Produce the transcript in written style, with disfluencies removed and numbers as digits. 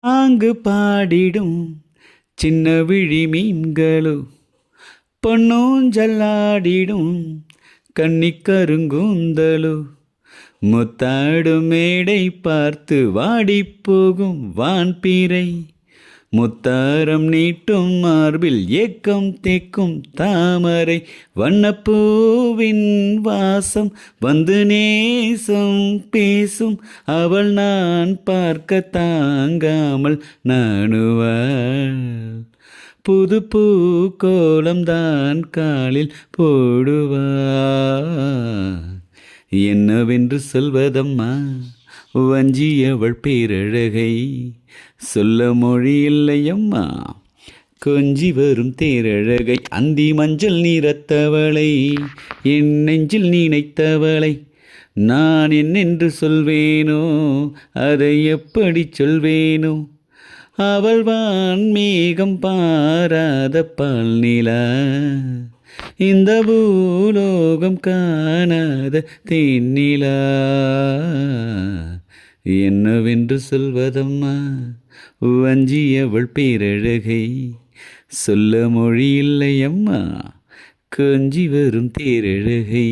ஆங்கு பாடிடும் சின்ன விழி மீன்களோ பொன்னூஞ்சல்லாடிடும் கன்னிக்கருங்கூந்தலோ முத்தாடும் மேடை பார்த்து வாடிப்போகும் வான்பீரை முத்தாரம் நீட்டும் மார்பில் ஏக்கம் தேக்கும் தாமரை வண்ணப்பூவின் வாசம் வந்து நேசம் பேசும் அவள் நான் பார்க்க தாங்காமல் நாணுவாள் புது பூ கோலம்தான் காலில் போடுவாள் என்னவென்று சொல்வதம்மா வஞ்சியவள் பேரழகை சொல்ல மொழி இல்லையம்மா கொஞ்சி வரும் தேரழகை அந்தி மஞ்சள் நீரத்தவளை என் நெஞ்சில் நினைத்தவளை நான் என்னென்று சொல்வேனோ அதை எப்படி சொல்வேனோ அவள் வான்மேகம் பாராத பால் நிலா இந்த பூலோகம் காணாத தேனிலா என்னவென்று சொல்வதம்மா வஞ்சியவள் பேரழகை சொல்ல மொழி இல்லையம்மா கொஞ்சி வரும் தேரழகை.